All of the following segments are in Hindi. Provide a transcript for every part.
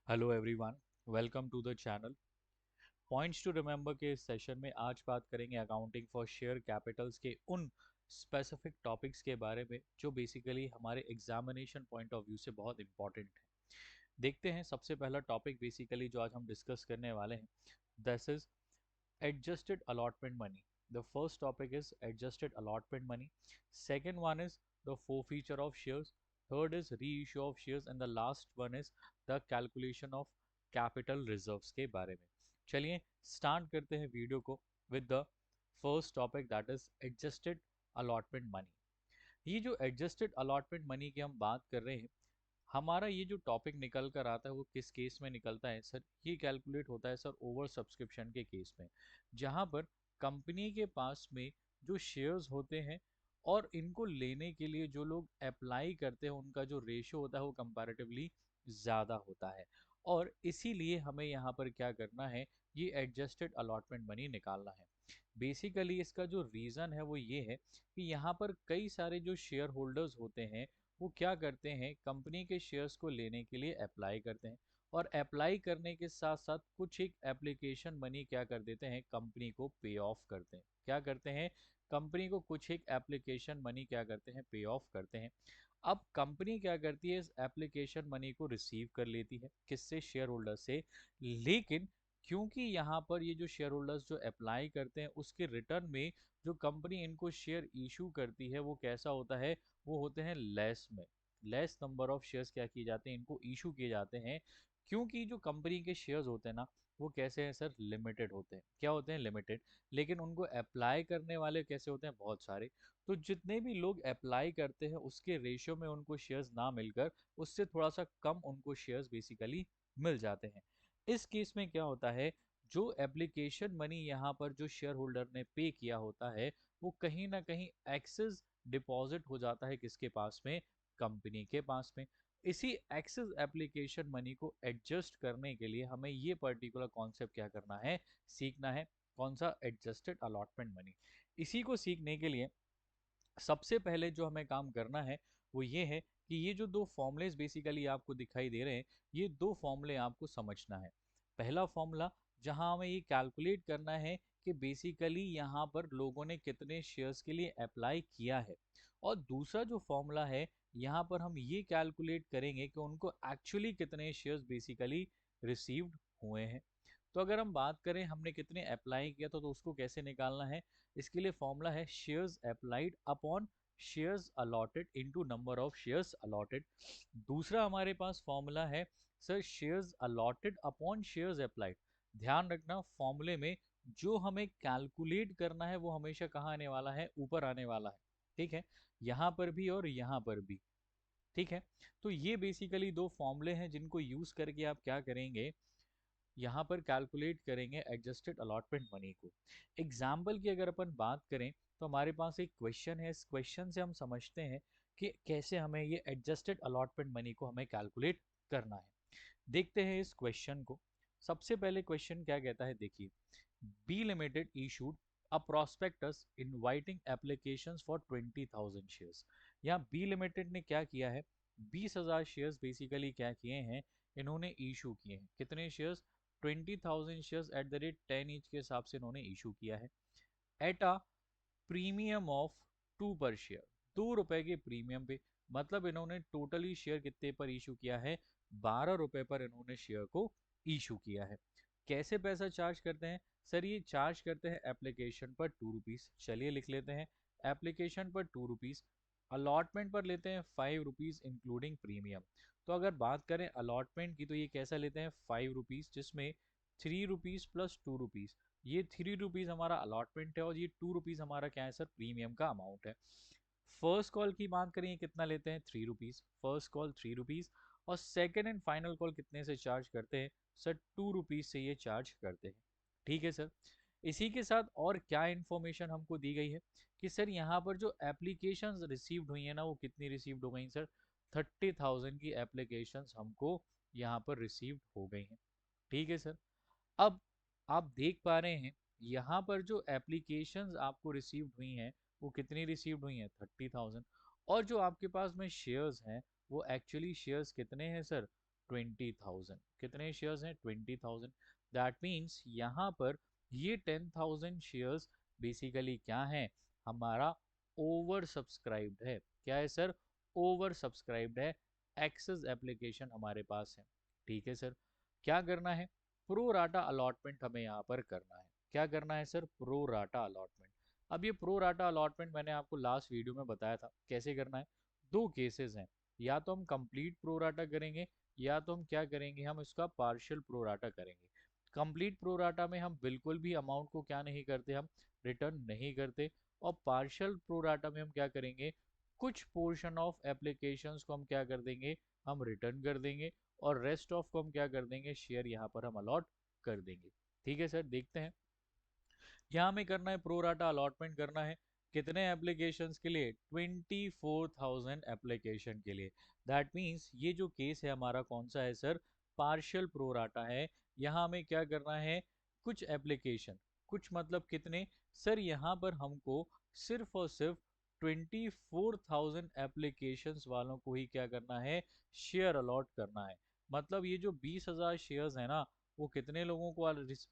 Hello everyone, welcome to the channel. Points to remember के इस सेशन में आज बात करेंगे अकाउंटिंग फॉर शेयर कैपिटल्स के उन स्पेसिफिक टॉपिक्स के बारे में जो बेसिकली हमारे एग्जामिनेशन पॉइंट ऑफ व्यू से बहुत इंपॉर्टेंट है। देखते हैं, सबसे पहला टॉपिक बेसिकली जो आज हम डिस्कस करने वाले हैं, this is adjusted allotment money. The first topic is adjusted allotment money. Second one is the forfeiture of shares. Third is reissue of shares and the last one is the calculation of capital reserves के बारे में। चलिए स्टार्ट करते हैं वीडियो को with the first topic, that is adjusted allotment money। ये जो एडजस्टेड अलॉटमेंट मनी की हम बात कर रहे हैं, हमारा ये जो टॉपिक निकल कर आता है वो किस केस में निकलता है सर? ये कैलकुलेट होता है सर ओवर सब्सक्रिप्शन के केस में, जहां पर कंपनी के पास में जो शेयर्स होते हैं और इनको लेने के लिए जो लोग अप्लाई करते हैं उनका जो रेशियो होता है वो कंपैरेटिवली ज़्यादा होता है। और इसीलिए हमें यहाँ पर क्या करना है, ये एडजस्टेड अलॉटमेंट मनी निकालना है। बेसिकली इसका जो रीज़न है वो ये है कि यहाँ पर कई सारे जो शेयर होल्डर्स होते हैं वो क्या करते हैं, कंपनी के शेयर्स को लेने के लिए अप्लाई करते हैं और अप्लाई करने के साथ साथ कुछ एक एप्लीकेशन मनी क्या कर देते हैं, कंपनी को पे ऑफ करते हैं। क्या करते हैं, कंपनी को कुछ एक एप्लीकेशन मनी क्या करते हैं, पे ऑफ करते हैं। अब कंपनी क्या करती है, इस एप्लीकेशन मनी को रिसीव कर लेती है, किससे? शेयर होल्डर से। लेकिन क्योंकि यहाँ पर ये जो शेयर होल्डर्स जो अप्लाई करते हैं उसके रिटर्न में जो कंपनी इनको शेयर इशू करती है वो कैसा होता है, वो होते हैं लेस में। लेस नंबर ऑफ शेयर्स क्या किए जाते हैं, इनको इशू किए जाते हैं। क्योंकि जो कंपनी के शेयर्स होते हैं ना, वो कैसे हैं सर? लिमिटेड होते हैं। क्या होते हैं? लिमिटेड। लेकिन उनको अप्लाई करने वाले कैसे होते हैं? बहुत सारे। तो जितने भी लोग अप्लाई करते हैं उसके रेशियो में उनको शेयर्स ना मिलकर उससे थोड़ा सा कम उनको शेयर्स बेसिकली मिल जाते हैं। इस केस में क्या होता है, जो एप्लीकेशन मनी यहाँ पर जो शेयर होल्डर ने पे किया होता है वो कहीं ना कहीं एक्सेस डिपॉजिट हो जाता है, किसके पास में? कंपनी के पास में। इसी एक्सेस एप्लीकेशन मनी को एडजस्ट करने के लिए हमें ये पर्टिकुलर कॉन्सेप्ट क्या करना है, सीखना है। कौन सा? Adjusted allotment money. इसी को सीखने के लिए सबसे पहले जो हमें काम करना है वो ये है कि ये जो दो फॉर्मूलेस बेसिकली आपको दिखाई दे रहे हैं, ये दो फॉर्मूले आपको समझना है। पहला फॉर्मूला जहां हमें ये कैलकुलेट करना है कि बेसिकली यहाँ पर लोगों ने कितने शेयर्स के लिए अप्लाई किया है, और दूसरा जो फॉर्मूला है यहाँ पर हम ये कैलकुलेट करेंगे कि उनको एक्चुअली कितने शेयर्स बेसिकली रिसीव्ड हुए हैं। तो अगर हम बात करें हमने कितने अप्लाई किया तो उसको कैसे निकालना है, इसके लिए फॉर्मूला है shares applied upon shares allotted into number of shares allotted. दूसरा हमारे पास फॉर्मूला है sir shares allotted upon shares applied. ध्यान रखना फॉर्मूले में जो हमें कैलकुलेट करना है वो हमेशा कहाँ आने वाला है? ऊपर आने वाला है। ठीक है, यहाँ पर भी और यहाँ पर भी। ठीक है, तो ये बेसिकली दो फॉर्मूले हैं जिनको यूज करके आप क्या करेंगे, यहाँ पर कैलकुलेट करेंगे एडजस्टेड अलॉटमेंट मनी को। एग्जाम्पल की अगर अपन बात करें तो हमारे पास एक क्वेश्चन है, इस क्वेश्चन से हम समझते हैं कि कैसे हमें ये एडजस्टेड अलॉटमेंट मनी को हमें कैलकुलेट करना है। देखते हैं इस क्वेश्चन को। सबसे पहले क्वेश्चन क्या कहता है, देखिए, B limited issued a prospectus inviting applications for 20,000 shares. यहाँ बी लिमिटेड ने क्या किया है, 20,000 शेयर्स बेसिकली क्या किए हैं, इन्होंने इशू किए हैं। कितने shares? 20,000 shares at the rate 10 each के हिसाब से इन्होंने इशू किया है एट अ प्रीमियम ऑफ 2 पर शेयर। 2 रुपए के प्रीमियम पे, मतलब इन्होंने टोटली शेयर कितने पर इशू किया है? 12 रुपए पर इन्होंने शेयर को इशू किया है। कैसे पैसा चार्ज करते हैं सर? ये चार्ज करते हैं एप्लीकेशन पर 2 रुपीज। चलिए लिख लेते हैं, एप्लीकेशन पर 2 रुपीज, अलॉटमेंट पर लेते हैं 5 रुपीज इंक्लूडिंग प्रीमियम। तो अगर बात करें अलॉटमेंट की तो ये कैसा लेते हैं, 5 रुपीज, जिसमें 3 रुपीज प्लस 2 रुपीज, ये 3 रुपीज हमारा अलॉटमेंट है और ये 2 रुपीज हमारा क्या है सर? प्रीमियम का अमाउंट है। फर्स्ट कॉल की बात करें कितना लेते हैं? 3 रुपीज, फर्स्ट कॉल 3 रुपीज। और सेकेंड एंड फाइनल कॉल कितने से चार्ज करते हैं सर? 2 रुपीज से ये चार्ज करते हैं। ठीक है सर, इसी के साथ और क्या इंफॉर्मेशन हमको दी गई है कि सर यहाँ पर जो एप्लीकेशंस रिसीव्ड हुई है ना, वो कितनी रिसीव्ड हो गई सर? 30,000 की एप्लीकेशंस हमको यहाँ पर रिसीव्ड हो गई हैं। ठीक है सर, अब आप देख पा रहे हैं यहाँ पर जो एप्लीकेशंस आपको रिसीव्ड हुई हैं वो कितनी रिसीव्ड हुई हैं? 30,000। और जो आपके पास में शेयर्स हैं वो एक्चुअली शेयर्स कितने हैं सर? 20,000। कितने शेयर्स हैं? 20,000। दैट मीन्स यहाँ पर ये 10,000 शेयर्स बेसिकली क्या है? हमारा ओवर सब्सक्राइब्ड है। क्या है सर? ओवर सब्सक्राइब्ड है। एक्सेस एप्लीकेशन हमारे पास है। ठीक है सर। क्या करना है? प्रो राटा अलॉटमेंट हमें यहाँ पर करना है। क्या करना है सर? Pro rata allotment. अब ये प्रो राटा अलॉटमेंट मैंने आपको लास्ट वीडियो में बताया था कैसे करना है। दो केसेस हैं, या तो हम कंप्लीट प्रो राटा करेंगे, या तो हम क्या करेंगे, हम इसका पार्शियल प्रो राटा करेंगे। कंप्लीट प्रो राटा में हम बिल्कुल भी अमाउंट को क्या नहीं करते, हम रिटर्न नहीं करते। और पार्शियल प्रो राटा में हम क्या करेंगे, कुछ पोर्शन ऑफ एप्लीकेशंस को हम क्या कर देंगे, हम रिटर्न कर देंगे, और रेस्ट ऑफ को हम क्या कर देंगे, शेयर यहाँ पर हम अलॉट कर देंगे। ठीक है सर, देखते हैं। यहाँ हमें करना है प्रो राटा अलॉटमेंट करना है। कितने एप्लीकेशंस के लिए? 24,000 एप्लीकेशन के लिए। दैट मीन्स ये जो केस है हमारा कौन सा है सर? पार्शियल प्रो राटा है। यहाँ हमें क्या करना है, कुछ एप्लीकेशन, कुछ मतलब कितने सर? यहाँ पर हमको सिर्फ और सिर्फ 24,000 एप्लीकेशंस वालों को ही क्या करना है, शेयर अलॉट करना है। मतलब ये जो 20,000 शेयर्स है ना, वो कितने लोगों को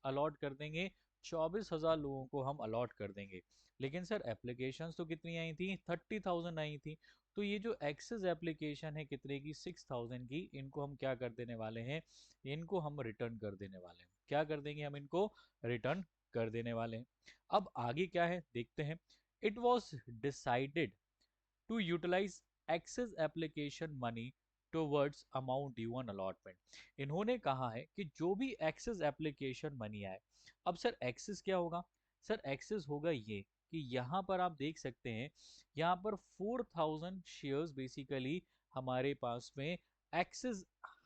अलॉट कर देंगे? 24,000 लोगों को हम अलॉट कर देंगे। लेकिन सर एप्लीकेशंस तो कितनी आई थी? 30,000 आई थी। तो ये जो एक्सेस एप्लीकेशन है कितने की? 6,000 की। इनको हम क्या कर देने वाले हैं, इनको हम रिटर्न कर देने वाले हैं। क्या कर देंगे हम? इनको रिटर्न कर देने वाले हैं। अब आगे क्या है देखते हैं। It was decided to utilize excess application money towards amount due on allotment। इन्होंने कहा है कि जो भी excess application money आए, अब सर excess क्या होगा? सर excess होगा ये कि यहाँ पर आप देख सकते हैं, यहाँ पर 4,000 शेयर्स बेसिकली हमारे पास में excess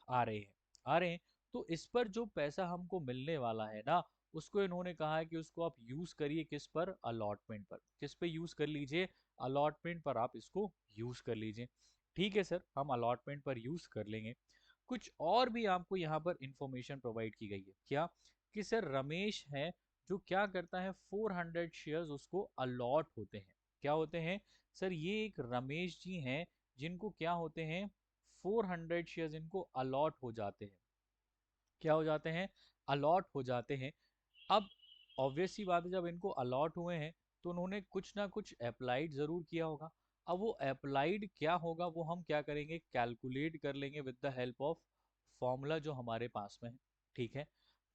आ रहे हैं, आ रहे हैं। तो इस पर जो पैसा हमको मिलने वाला है ना, उसको इन्होंने कहा है कि उसको आप यूज करिए किस पर? अलॉटमेंट पर। किस पे यूज कर लीजिए? अलॉटमेंट पर आप इसको यूज कर लीजिए। ठीक है सर, हम अलॉटमेंट पर यूज कर लेंगे। कुछ और भी आपको यहाँ पर इंफॉर्मेशन प्रोवाइड की गई है। क्या? कि सर रमेश है जो क्या करता है, 400 शेयर्स उसको अलॉट होते हैं। क्या होते हैं सर? ये एक रमेश जी हैं जिनको क्या होते हैं, 400 शेयर्स इनको अलॉट हो जाते हैं। क्या हो जाते हैं? अलॉट हो जाते हैं। अब ऑब्वियस सी बात है, जब इनको अलॉट हुए हैं तो उन्होंने कुछ ना कुछ अप्लाइड जरूर किया होगा। अब वो अप्लाइड क्या होगा वो हम क्या करेंगे, कैलकुलेट कर लेंगे with the help of formula जो हमारे पास में है। ठीक है।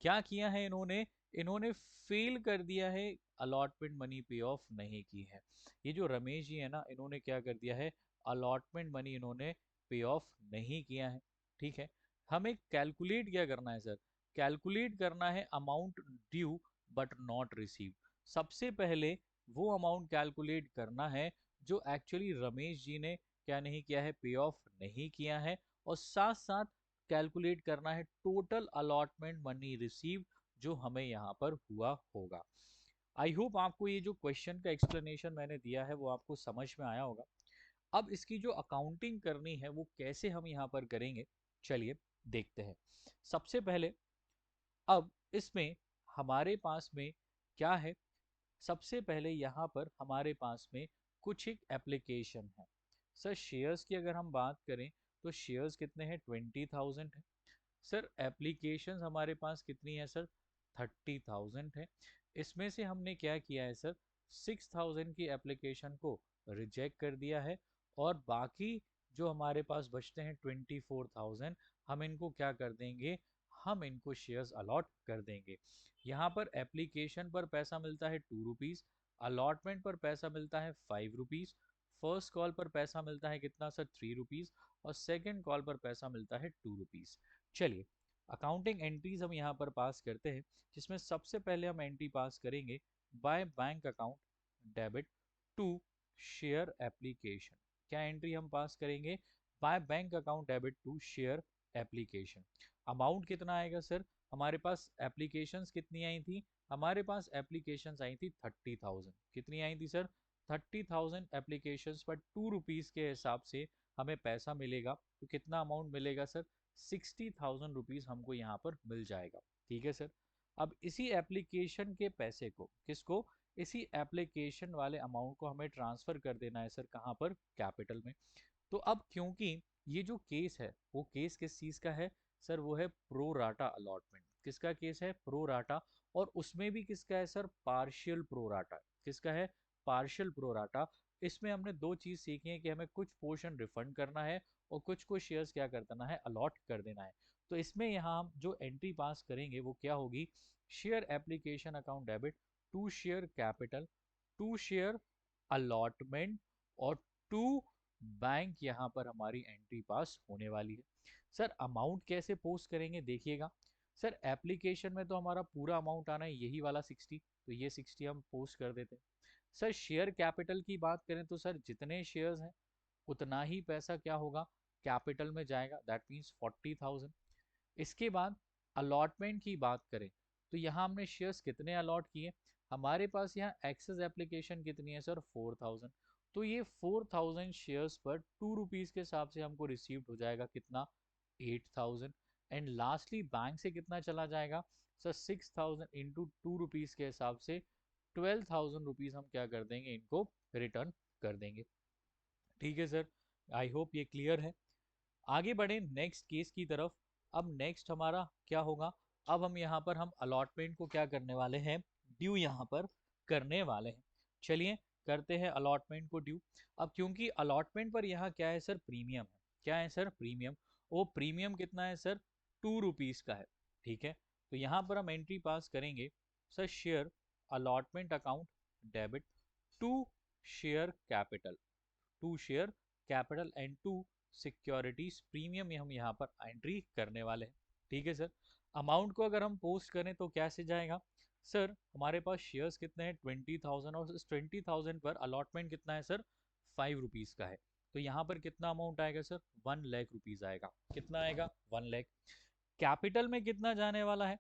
क्या किया है इन्होंने? इन्होंने फेल कर दिया है, अलॉटमेंट मनी पे ऑफ नहीं की है। ये जो रमेश जी है ना, इन्होंने क्या कर दिया है, अलॉटमेंट मनी इन्होंने पे ऑफ नहीं किया है। ठीक है। हमें कैलकुलेट क्या करना है सर? कैलकुलेट करना है amount due but not receive. सबसे पहले वो अमाउंट कैलकुलेट करना है जो एक्चुअली रमेश जी ने क्या नहीं किया है, पे ऑफ नहीं किया है। और साथ साथ कैलकुलेट करना है टोटल अलॉटमेंट मनी रिसीव जो हमें यहाँ पर हुआ होगा। आई होप आपको ये जो क्वेश्चन का एक्सप्लेनेशन मैंने दिया है वो आपको समझ में आया होगा। अब इसकी जो अकाउंटिंग करनी है वो कैसे हम यहाँ पर करेंगे, चलिए देखते हैं। सबसे पहले अब इसमें हमारे पास में क्या है, सबसे पहले यहाँ पर हमारे पास में कुछ एक एप्लीकेशन है। सर शेयर्स की अगर हम बात करें तो शेयर्स कितने हैं? 20,000 है। सर एप्लीकेशन हमारे पास कितनी है सर? 30,000 है। इसमें से हमने क्या किया है सर, 6,000 की एप्लीकेशन को रिजेक्ट कर दिया है, और बाकी जो हमारे पास बचते हैं 24,000, हम इनको क्या कर देंगे, हम इनको शेयर्स अलॉट कर देंगे। यहाँ पर एप्लीकेशन पर पैसा मिलता है 2 रुपीज़, अलॉटमेंट पर पैसा मिलता है 5 रुपीज़, फर्स्ट कॉल पर पैसा मिलता है कितना सर? 3 रुपीज़, और सेकेंड कॉल पर पैसा मिलता है 2 रुपीज़। चलिए अकाउंटिंग एंट्रीज हम यहाँ पर पास करते हैं, जिसमें सबसे पहले हम एंट्री पास करेंगे by bank account debit to share application. क्या एंट्री हम पास करेंगे? By bank account debit to share application. Amount कितना आएगा सर? हमारे पास एप्लीकेशंस कितनी आई थी? हमारे पास एप्लीकेशंस आई थी 30,000। कितनी आई थी सर? 30,000 एप्लीकेशंस पर 2 रुपीज़ के हिसाब से हमें पैसा मिलेगा। तो कितना अमाउंट मिलेगा सर? 60,000 रुपीज़ हमको यहाँ पर मिल जाएगा। ठीक है सर। अब इसी एप्लीकेशन के पैसे को, किसको? इसी एप्लीकेशन वाले अमाउंट को हमें ट्रांसफर कर देना है सर, कहाँ पर? कैपिटल में। तो अब क्योंकि ये जो केस है वो केस किस चीज का है सर? वो है प्रो राटा अलॉटमेंट। किसका केस है? Pro rata. और उसमें भी किसका है सर? Partial pro rata. किसका है? Partial pro rata. इसमें हमने दो चीज सीखी है कि हमें कुछ पोर्शन रिफंड करना है और कुछ को शेयर्स क्या कर देना है? अलॉट कर देना है। तो इसमें यहाँ हम जो एंट्री पास करेंगे वो क्या होगी? Share application account debit to share capital to share allotment और टू बैंक, यहाँ पर हमारी एंट्री पास होने वाली है। सर अमाउंट कैसे पोस्ट करेंगे देखिएगा। सर एप्लीकेशन में तो हमारा पूरा अमाउंट आना है यही वाला 60, तो ये 60 हम पोस्ट कर देते हैं। सर शेयर कैपिटल की बात करें तो सर जितने शेयर्स हैं उतना ही पैसा क्या होगा? कैपिटल में जाएगा, दैट मीन्स 40,000। इसके बाद अलॉटमेंट की बात करें तो यहाँ हमने शेयर्स कितने अलॉट किए? हमारे पास यहाँ एक्सेस एप्लीकेशन कितनी है सर? 4,000। तो ये 4,000 शेयर्स पर ₹2 के हिसाब से हमको रिसीव्ड हो जाएगा कितना? 8,000। एंड लास्टली बैंक से कितना चला जाएगा सर? 6,000 इंटू ₹2 के हिसाब से 12,000 हम क्या कर देंगे? इनको रिटर्न कर देंगे। ठीक है सर, आई होप ये क्लियर है। आगे बढ़े नेक्स्ट केस की तरफ। अब नेक्स्ट हमारा क्या होगा? अब हम यहाँ पर हम अलॉटमेंट को क्या करने वाले हैं? ड्यू यहाँ पर करने वाले हैं। चलिए करते हैं अलॉटमेंट को ड्यू। अब क्योंकि अलॉटमेंट पर यहाँ क्या है सर? प्रीमियम है। क्या है सर? प्रीमियम। वो प्रीमियम कितना है सर? ₹2 का है। ठीक है, तो यहाँ पर हम एंट्री पास करेंगे sir share allotment account debit to share capital to share capital and to securities premium हम यहाँ पर एंट्री करने वाले हैं। ठीक है सर, अमाउंट को अगर हम पोस्ट करें तो कैसे जाएगा सर? हमारे पास शेयर्स कितने हैं? 20,000 और इस 20,000 पर अलॉटमेंट कितना है सर? ₹5 का है। तो यहाँ पर कितना अमाउंट आएगा सर? ₹1,00,000 आएगा। कितना आएगा? 1,00,000। कैपिटल में कितना जाने वाला है?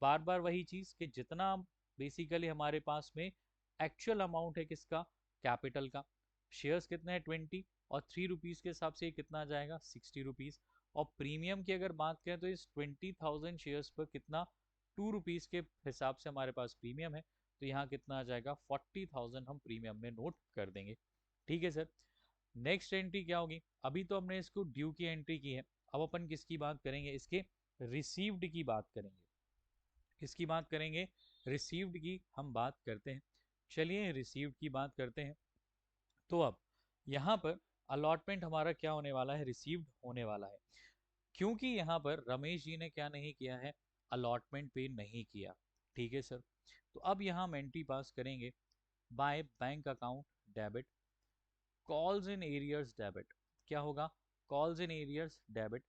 बार बार वही चीज कि जितना बेसिकली हमारे पास में एक्चुअल अमाउंट है किसका? कैपिटल का। शेयर्स कितने हैं? 20, और ₹3 के हिसाब से ये कितना आ जाएगा? ₹60। और प्रीमियम की अगर बात करें तो इस 20,000 शेयर्स पर कितना? ₹2 के हिसाब से हमारे पास प्रीमियम है। तो यहाँ कितना आ जाएगा? 40,000 हम प्रीमियम में नोट कर देंगे। ठीक है सर, नेक्स्ट एंट्री क्या होगी? अभी तो हमने इसको ड्यू की एंट्री की है। अब अपन किसकी बात करेंगे? इसके रिसीव्ड की बात करेंगे। किसकी बात करेंगे? रिसीव्ड की हम बात करते हैं। चलिए रिसीव्ड की बात करते हैं। तो अब यहाँ पर अलॉटमेंट हमारा क्या होने वाला है? रिसीव्ड होने वाला है। क्योंकि यहाँ पर रमेश जी ने क्या नहीं किया है? अलॉटमेंट पे नहीं किया। ठीक है सर, तो अब यहाँ हम एंट्री पास करेंगे by bank account debit calls in arrears debit. क्या होगा? Calls in arrears debit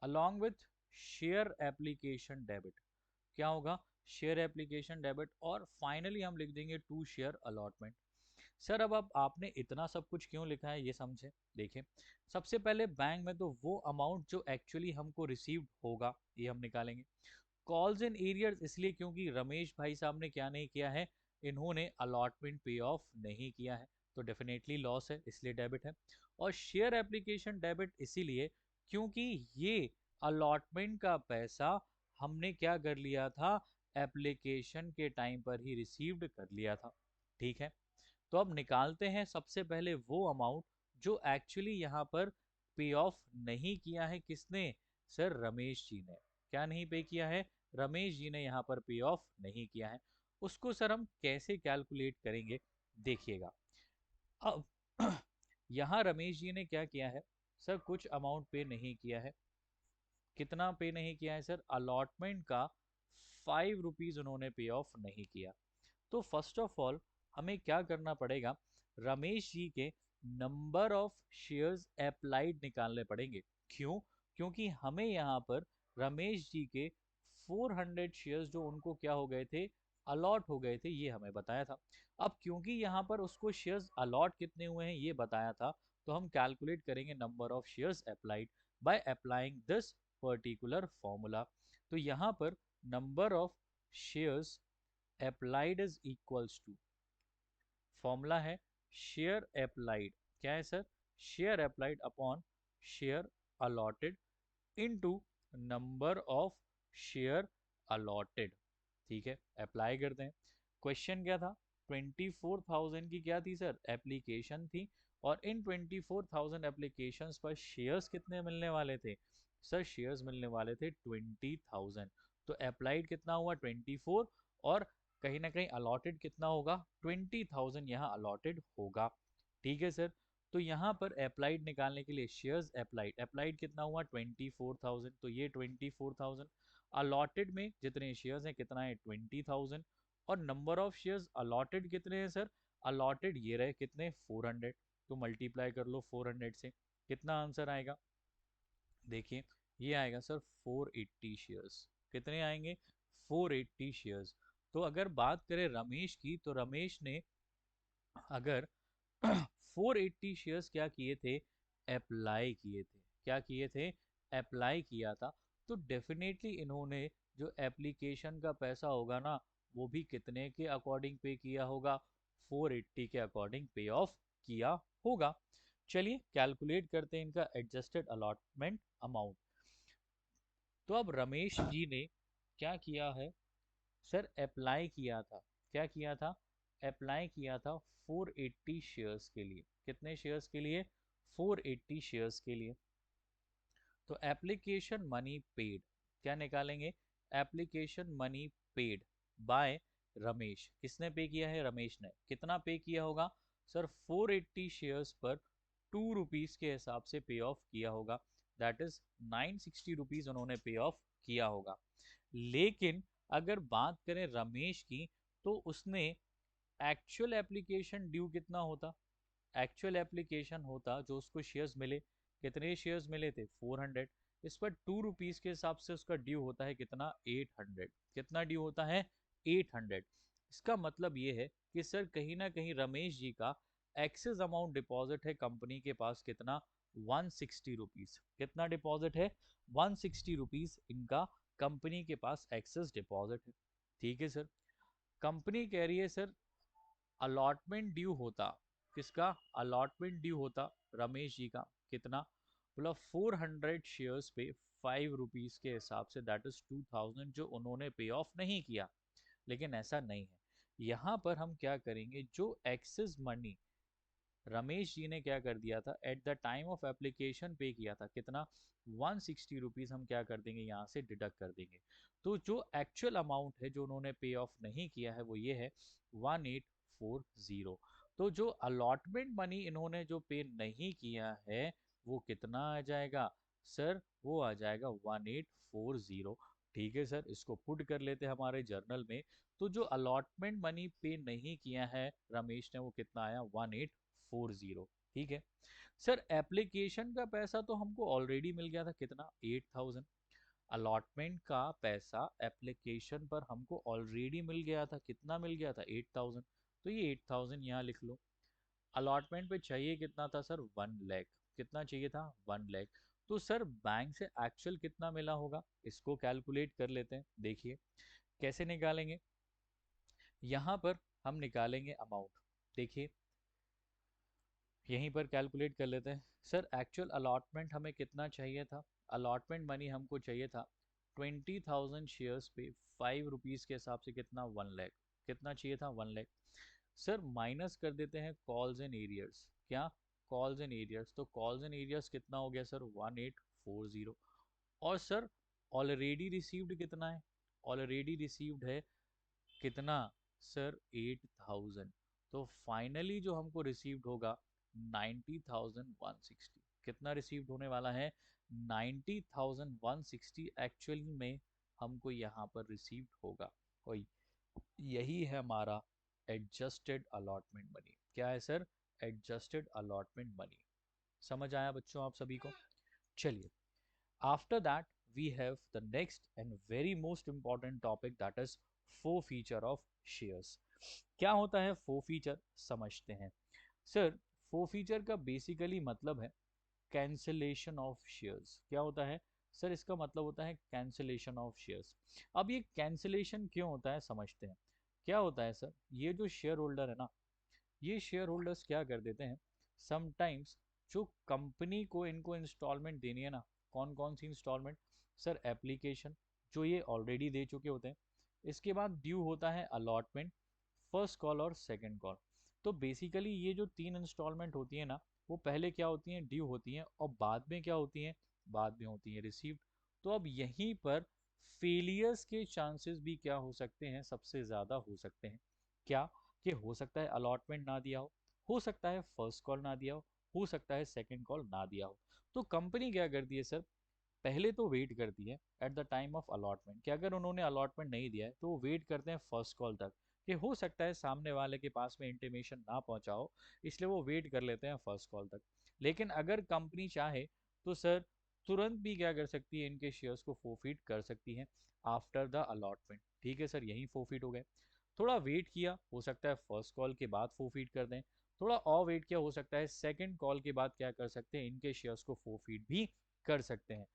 along with share application debit. क्या होगा? Share application debit. और फाइनली हम लिख देंगे टू शेयर अलॉटमेंट। सर अब आपने इतना सब कुछ क्यों लिखा है ये समझे। देखिए, सबसे पहले बैंक में तो वो अमाउंट जो एक्चुअली हमको रिसीव्ड होगा ये हम निकालेंगे। कॉल्स इन एरियर्स इसलिए क्योंकि रमेश भाई साहब ने क्या नहीं किया है? इन्होंने अलॉटमेंट पे ऑफ नहीं किया है, तो डेफिनेटली लॉस है, इसलिए डेबिट है। और शेयर एप्लीकेशन डेबिट इसीलिए क्योंकि ये अलॉटमेंट का पैसा हमने क्या कर लिया था? एप्लीकेशन के टाइम पर ही रिसीव्ड कर लिया था। ठीक है, तो अब निकालते हैं सबसे पहले वो अमाउंट जो एक्चुअली यहाँ पर पे ऑफ नहीं किया है। किसने? सर रमेश जी ने। क्या नहीं पे किया है? रमेश जी ने यहाँ पर पे ऑफ नहीं किया है। उसको सर हम कैसे कैलकुलेट करेंगे देखिएगा। अब यहाँ रमेश जी ने क्या किया है? सर कुछ अमाउंट पे नहीं किया है। कितना पे नहीं किया है सर? अलॉटमेंट का ₹5 उन्होंने पे ऑफ नहीं किया। तो फर्स्ट ऑफ ऑल हमें क्या करना पड़ेगा? रमेश जी के नंबर ऑफ शेयर्स अप्लाइड निकालने पड़ेंगे। क्यों? क्योंकि हमें यहाँ पर रमेश जी के 400 शेयर्स जो उनको क्या हो गए थे? अलॉट हो गए थे, ये हमें बताया था। अब क्योंकि यहाँ पर उसको शेयर्स अलॉट कितने हुए हैं ये बताया था, तो हम कैलकुलेट करेंगे number of shares applied by applying this particular formula. तो यहाँ पर number of shares applied is equals to, formula है शेयर अप्लाइड। क्या है sir? Share applied upon share allotted into number of share allotted. ठीक है, अप्लाई करते हैं। क्वेश्चन क्या था? 24,000 की क्या थी सर? एप्लीकेशन थी और इन 24,000 एप्लीकेशंस पर शेयर्स कितने मिलने वाले थे सर? शेयर्स मिलने वाले थे 20,000। तो अप्लाइड कितना हुआ 24, और कहीं ना कहीं अलॉटेड कितना होगा 20,000 यहाँ अलॉटेड होगा। ठीक है सर। तो यहाँ पर अप्लाइड निकालने के लिए शेयर्स अप्लाइड, अप्लाइड कितना हुआ 24,000, तो ये 24,000। अलॉटेड में जितने शेयर्स हैं कितना है 20,000, और नंबर ऑफ शेयर्स अलॉटेड कितने हैं सर? अलॉटेड ये रहे कितने 400। तो मल्टीप्लाई कर लो 400 से, कितना आंसर आएगा? देखिए ये आएगा सर 480 शेयर्स। कितने आएंगे? 480 शेयर्स। तो अगर बात करें रमेश की, तो रमेश ने अगर 480 शेयर्स क्या किए थे? अप्लाई किए थे। क्या किए थे? अप्लाई किया था। तो डेफिनेटली इन्होंने जो एप्लीकेशन का पैसा होगा ना, वो भी कितने के अकॉर्डिंग पे किया होगा? 480 के अकॉर्डिंग पे ऑफ किया होगा। चलिए कैलकुलेट करते हैं इनका एडजस्टेड अलॉटमेंट अमाउंट। तो अब रमेश जी ने क्या किया है सर? अप्लाई किया था। क्या किया था? अप्लाई किया था 480 शेयर्स के लिए। कितने शेयर्स के लिए? 480 शेयर्स के लिए। तो एप्लीकेशन मनी पेड क्या निकालेंगे? Application money paid by Ramesh. किसने पे किया है? रमेश ने। कितना पे किया होगा सर? 480 शेयर्स पर 2 रुपीज के हिसाब से पे ऑफ किया होगा। दैट इज 960 रुपीज उन्होंने पे ऑफ किया होगा। लेकिन अगर बात करें रमेश की, तो उसने एक्चुअल एप्लीकेशन ड्यू कितना होता? एक्चुअल एप्लीकेशन होता जो उसको शेयर्स मिले, कितने शेयर्स मिले थे 400। इस पर 2 रुपीज के हिसाब से उसका ड्यू होता है कितना? 800। कितना ड्यू होता है? 800। इसका मतलब ये है कि सर कहीं ना कहीं रमेश जी का एक्सेस अमाउंट डिपॉजिट है कंपनी के पास कितना? 160 रुपीज। कितना डिपॉजिट है? 160 रुपीज इनका कंपनी के पास एक्सेस डिपॉजिट है। ठीक है सर। कंपनी कह रही है सर अलॉटमेंट ड्यू होता। किसका अलॉटमेंट ड्यू होता? रमेश जी का। कितना? बोला 400 शेयर्स पे 5 रुपीज के हिसाब से, दैट इज 2000, जो उन्होंने पे ऑफ नहीं किया। लेकिन ऐसा नहीं है। यहाँ पर हम क्या करेंगे, जो एक्सेस मनी रमेश जी ने क्या कर दिया था at the time of application पे किया था, कितना? 160 रुपीज हम क्या कर देंगे यहाँ से डिडक्ट कर देंगे। तो जो एक्चुअल अमाउंट है जो उन्होंने पे ऑफ नहीं किया है वो ये है 1840। तो जो अलॉटमेंट मनी इन्होंने जो पे नहीं किया है वो कितना आ जाएगा सर? वो आ जाएगा 1840। ठीक है सर, इसको पुट कर लेते हैं हमारे जर्नल में। तो जो अलॉटमेंट मनी पे नहीं किया है रमेश ने वो कितना आया? 1840। ठीक है सर। एप्लीकेशन का पैसा तो हमको ऑलरेडी मिल गया था कितना? 8000। अलॉटमेंट का पैसा एप्लीकेशन पर हमको ऑलरेडी मिल गया था, कितना मिल गया था? 8000। तो ये 8000 यहाँ लिख लो। अलॉटमेंट पे चाहिए कितना था सर? 1 लाख। कितना चाहिए था? 1 लाख। तो सर बैंक से एक्चुअल कितना मिला होगा, इसको कैलकुलेट कर लेते हैं। देखिए कैसे निकालेंगे। यहाँ पर हम निकालेंगे अमाउंट। देखिए यहीं पर कैलकुलेट कर लेते हैं। सर एक्चुअल अलॉटमेंट हमें कितना चाहिए था? अलॉटमेंट मनी हमको चाहिए था 20,000 शेयर्स पे 5 रुपीज के हिसाब से कितना? 1 लाख। कितना चाहिए था? 1 लाख। सर माइनस कर देते हैं कॉल्स एंड एरियर्स। क्या? Calls and arrears. तो कॉल्स एंड एरियर्स कितना हो गया सर? 1840। और सर ऑलरेडी रिसीव्ड कितना है? ऑलरेडी रिसीव्ड है कितना सर? 8000। तो फाइनली जो हमको रिसीव्ड होगा 90,160। कितना रिसीव्ड होने वाला है? 90,160 एक्चुअली में हमको यहाँ पर रिसीव्ड होगा। और यही है हमारा एडजस्टेड अलॉटमेंट मनी। क्या है सर? Adjusted allotment money. समझ आया बच्चों आप सभी को? चलिए after that we have the next and very most important topic, that is forfeiture of shares। क्या होता है forfeiture? समझते हैं। सर forfeiture का बेसिकली मतलब है कैंसिलेशन ऑफ शेयर्स। क्या होता है सर? इसका मतलब होता है कैंसिलेशन ऑफ शेयर्स। अब ये कैंसिलेशन क्यों होता है समझते हैं। क्या होता है सर? ये जो शेयर होल्डर है ना, ये शेयर होल्डर्स क्या कर देते हैं समटाइम्स, जो कंपनी को इनको इंस्टॉलमेंट देनी है ना, कौन कौन सी इंस्टॉलमेंट सर? एप्लीकेशन जो ये ऑलरेडी दे चुके होते हैं। इसके बाद ड्यू होता है अलॉटमेंट, फर्स्ट कॉल और सेकंड कॉल। तो बेसिकली ये जो 3 इंस्टॉलमेंट होती है ना, वो पहले क्या होती हैं, ड्यू होती हैं, और बाद में क्या होती हैं, बाद में होती हैं रिसीव्ड। तो अब यहीं पर फेलियर्स के चांसेस भी क्या हो सकते हैं, सबसे ज़्यादा हो सकते हैं। क्या कि हो सकता है अलॉटमेंट ना दिया हो सकता है फर्स्ट कॉल ना दिया हो सकता है सेकंड कॉल ना दिया हो। तो कंपनी क्या करती है सर, पहले तो वेट करती है at the time of allotment कि अगर उन्होंने अलॉटमेंट नहीं दिया है तो वो वेट करते हैं फर्स्ट कॉल तक, कि हो सकता है सामने वाले के पास में इंटीमेशन ना पहुंचा हो, इसलिए वो वेट कर लेते हैं फर्स्ट कॉल तक। लेकिन अगर कंपनी चाहे तो सर तुरंत भी क्या कर सकती है, इनके शेयर्स को फोरफीट कर सकती है आफ्टर द अलॉटमेंट। ठीक है सर, यही फोरफीट हो गए। थोड़ा वेट किया, हो सकता है फर्स्ट कॉल के बाद फोरफीट कर दें। थोड़ा और वेट किया, हो सकता है सेकंड कॉल के बाद क्या कर सकते हैं, इनके शेयर्स को फोरफीट भी कर सकते हैं।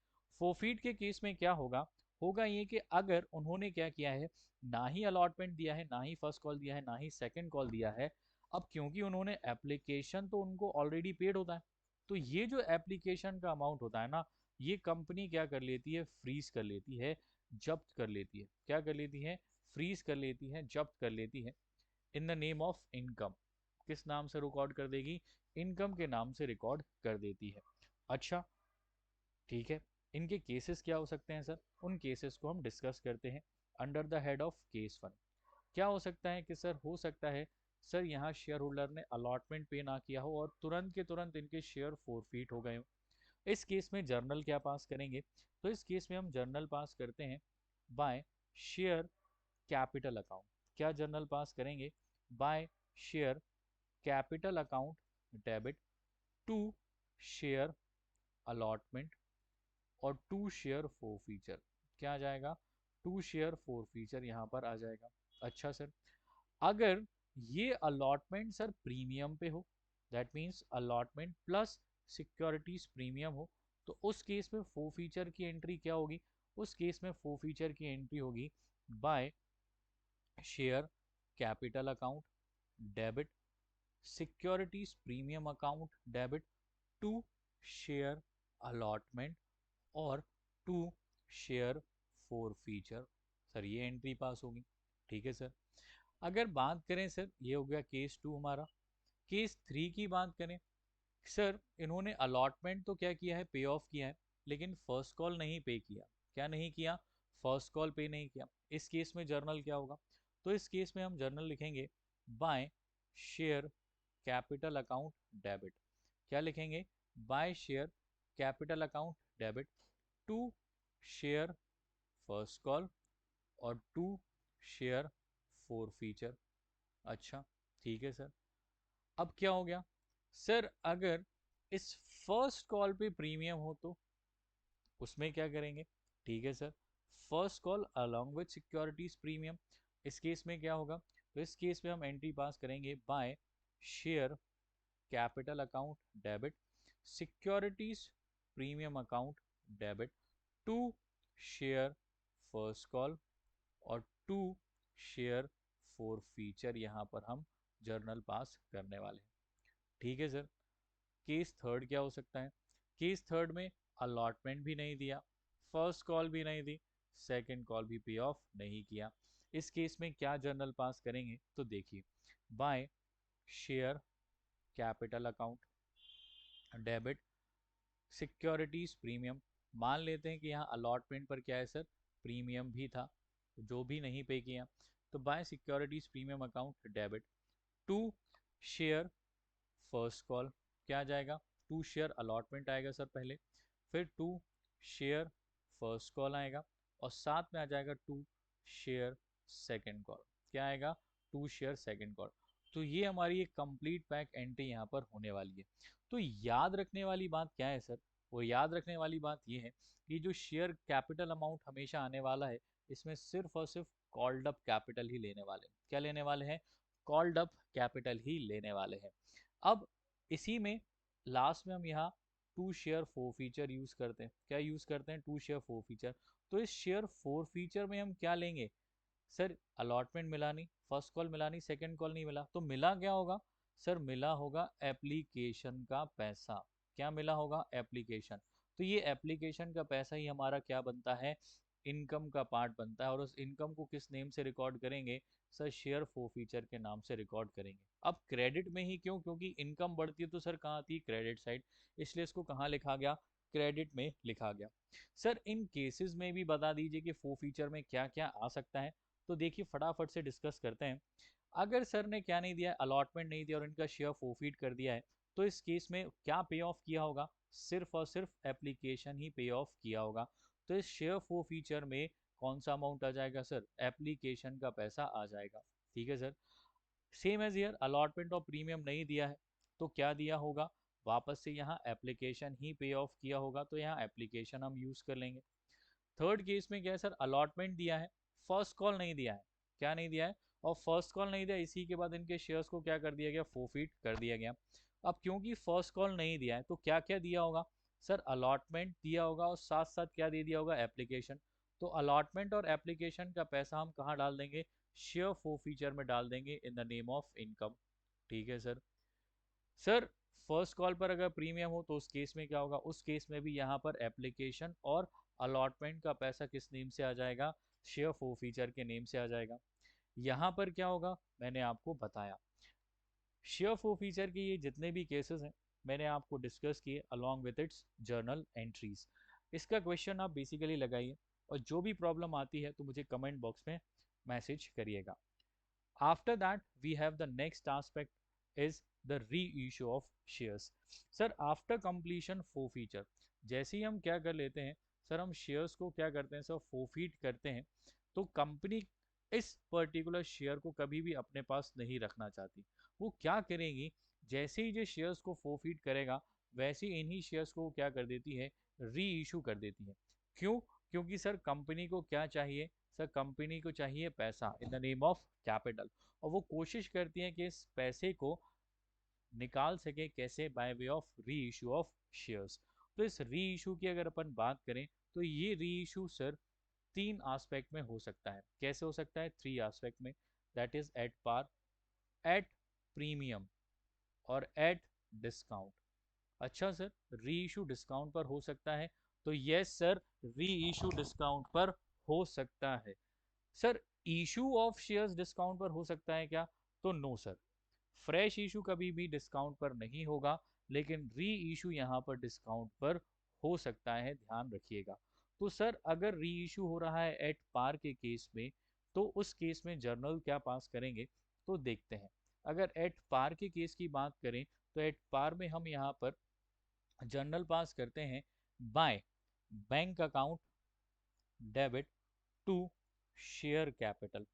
फोरफीट के केस में क्या होगा, होगा ये कि अगर उन्होंने क्या किया है, ना ही अलॉटमेंट दिया है, ना ही फर्स्ट कॉल दिया है, ना ही सेकंड कॉल दिया है। अब क्योंकि उन्होंने एप्लीकेशन तो उनको ऑलरेडी पेड होता है, तो ये जो एप्लीकेशन का अमाउंट होता है ना, ये कंपनी क्या कर लेती है, फ्रीज कर लेती है, जब्त कर लेती है। क्या कर लेती है, फ्रीज कर लेती है, जब्त कर लेती है। In the name of income, किस नाम से रिकॉर्ड कर देगी, इनकम के नाम से रिकॉर्ड कर देती है। अच्छा, ठीक है। इनके केसेस क्या हो सकते हैं सर, उन केसेस को हम डिस्कस करते हैं under the head of case 1। क्या हो सकता है कि सर, हो सकता है सर यहाँ शेयर होल्डर ने अलॉटमेंट पे ना किया हो और तुरंत के तुरंत इनके शेयर फोरफीट हो गए हो। इस केस में जर्नल क्या पास करेंगे, तो इस केस में हम जर्नल पास करते हैं बाय शेयर कैपिटल अकाउंट। क्या जर्नल पास करेंगे, by share capital account debit to share allotment और टू शेयर फोर फीचर। क्या आ जाएगा, टू शेयर फोर फीचर यहाँ पर आ जाएगा। अच्छा सर, अगर ये अलॉटमेंट सर प्रीमियम पे हो, that means allotment plus securities premium हो, तो उस केस में फोर फीचर की एंट्री क्या होगी, उस केस में फोर फीचर की एंट्री होगी by share capital account debit securities premium account debit to share allotment और to share forfeiture. Sir ये एंट्री पास होगी। ठीक है सर, अगर बात करें सर, ये हो गया केस 2 हमारा। केस 3 की बात करें, सर इन्होंने अलॉटमेंट तो क्या किया है, पे ऑफ किया है, लेकिन फर्स्ट कॉल नहीं पे किया। क्या नहीं किया, फर्स्ट कॉल पे नहीं किया। इस केस में जर्नल क्या होगा, तो इस केस में हम जर्नल लिखेंगे by share capital account debit. क्या लिखेंगे, by share capital account debit to share first call और टू शेयर फोर फीचर। अच्छा, ठीक है सर। अब क्या हो गया सर, अगर इस फर्स्ट कॉल पे प्रीमियम हो तो उसमें क्या करेंगे। ठीक है sir, first call along with securities premium. इस केस में क्या होगा, तो इस केस में हम एंट्री पास करेंगे by share capital account debit securities premium account debit to share first call और टू शेयर फोर फीचर। यहाँ पर हम जर्नल पास करने वाले हैं। ठीक है सर, केस थर्ड क्या हो सकता है, केस थर्ड में अलॉटमेंट भी नहीं दिया, फर्स्ट कॉल भी नहीं दी, सेकंड कॉल भी पे ऑफ नहीं किया। इस केस में क्या जर्नल पास करेंगे, तो देखिए by share capital account debit securities premium. मान लेते हैं कि यहाँ अलॉटमेंट पर क्या है सर, प्रीमियम भी था, जो भी नहीं पे किया, तो by securities premium account debit to share first call. क्या आ जाएगा, टू शेयर अलॉटमेंट आएगा सर पहले, फिर टू शेयर फर्स्ट कॉल आएगा, और साथ में आ जाएगा टू शेयर सेकंड कॉल। क्या आएगा, टू शेयर सेकंड कॉल। तो ये हमारी एक कंप्लीट पैक एंट्री यहाँ पर होने वाली है। तो याद रखने वाली बात क्या है सर, वो याद रखने वाली बात ये है कि जो शेयर कैपिटल अमाउंट हमेशा आने वाला है, इसमें सिर्फ और सिर्फ कॉल्ड अप कैपिटल ही लेने वाले हैं। क्या लेने वाले हैं, कॉल्ड अप कैपिटल ही लेने वाले हैं। अब इसी में लास्ट में हम यहाँ to share forfeiture use करते हैं। क्या यूज करते हैं, टू शेयर फोर फीचर। तो इस शेयर फोर फीचर में हम क्या लेंगे सर, अलॉटमेंट मिला नहीं, फर्स्ट कॉल मिला नहीं, सेकंड कॉल नहीं मिला, तो मिला क्या होगा सर, मिला होगा एप्लीकेशन का पैसा। क्या मिला होगा, एप्लीकेशन। तो ये एप्लीकेशन का पैसा ही हमारा क्या बनता है, इनकम का पार्ट बनता है और उस इनकम को किस नेम से रिकॉर्ड करेंगे सर, शेयर फोरफीचर के नाम से रिकॉर्ड करेंगे। अब क्रेडिट में ही क्यों, क्योंकि इनकम बढ़ती है तो सर कहाँ आती है, क्रेडिट साइड, इसलिए इसको कहाँ लिखा गया, क्रेडिट में लिखा गया। सर इन केसेस में भी बता दीजिए कि फोरफीचर में क्या क्या आ सकता है, तो देखिए फटाफट से डिस्कस करते हैं। अगर सर ने क्या नहीं दिया है, अलॉटमेंट नहीं दिया और इनका शेयर फोरफीट कर दिया है, तो इस केस में क्या पे ऑफ किया होगा, सिर्फ और सिर्फ एप्लीकेशन ही पे ऑफ किया होगा। तो इस शेयर फोरफीचर में कौन सा अमाउंट आ जाएगा सर, एप्लीकेशन का पैसा आ जाएगा। ठीक है sir, same as year allotment और प्रीमियम नहीं दिया है तो क्या दिया होगा, वापस से यहाँ एप्लीकेशन ही पे ऑफ किया होगा, तो यहाँ एप्लीकेशन हम यूज कर लेंगे। थर्ड केस में क्या है सर, अलॉटमेंट दिया है, फर्स्ट कॉल नहीं दिया है, क्या नहीं दिया है, और फर्स्ट कॉल नहीं दिया, इसी के बाद इनके शेयर्स को क्या कर दिया गया, फोरफीट कर दिया गया। अब क्योंकि फर्स्ट कॉल नहीं दिया है तो क्या क्या दिया होगा सर, अलॉटमेंट दिया होगा और साथ साथ क्या दे दिया होगा, एप्लीकेशन। तो अलॉटमेंट और एप्लीकेशन का पैसा हम कहाँ डाल देंगे, शेयर फोरफीचर में डाल देंगे in the name of income. ठीक है सर। सर फर्स्ट कॉल पर अगर प्रीमियम हो तो उस केस में क्या होगा, उस केस में भी यहाँ पर एप्लीकेशन और अलॉटमेंट का पैसा किस नेम से आ जाएगा, शेयर फोरफीचर के नेम से आ जाएगा। यहाँ पर क्या होगा, मैंने आपको बताया, शेयर फोरफीचर के ये जितने भी केसेस हैं मैंने आपको डिस्कस किए along with its journal entries. इसका क्वेश्चन आप बेसिकली लगाइए और जो भी प्रॉब्लम आती है तो मुझे कमेंट बॉक्स में मैसेज करिएगा। After that, we have the next aspect is the reissue of shares. Sir after completion forfeiture, जैसे ही हम क्या कर लेते हैं सर, हम शेयर्स को क्या करते हैं सर, फोरफीट करते हैं, तो कंपनी इस पर्टिकुलर शेयर को कभी भी अपने पास नहीं रखना चाहती। वो क्या करेगी, जैसे ही ये शेयर्स को फोरफीट करेगा वैसे ही इन्हीं शेयर्स को क्या कर देती है, री इशू कर देती है। क्यों, क्योंकि सर कंपनी को क्या चाहिए सर, कंपनी को चाहिए पैसा in the name of capital, और वो कोशिश करती है कि इस पैसे को निकाल सके, कैसे, बाय वे ऑफ री इशू ऑफ शेयर्स। तो इस री इशू की अगर अपन बात करें तो ये री इशू सर तीन आस्पेक्ट में हो सकता है। कैसे हो सकता है, थ्री आस्पेक्ट में, that is at par, at premium और एट डिस्काउंट। अच्छा सर, री इशू डिस्काउंट पर हो सकता है, तो yes sir, reissue discount पर हो सकता है। Sir issue of shares discount पर हो सकता है क्या, तो नो सर, फ्रेश इशू कभी भी डिस्काउंट पर नहीं होगा, लेकिन री इशू यहाँ पर डिस्काउंट पर हो सकता है, ध्यान रखिएगा। तो सर अगर री इशू हो रहा है एट पार के केस में, तो उस केस में जर्नल क्या पास करेंगे, तो देखते हैं। अगर एट पार के केस की बात करें तो एट पार में हम यहाँ पर जर्नल पास करते हैं by bank account debit to share capital.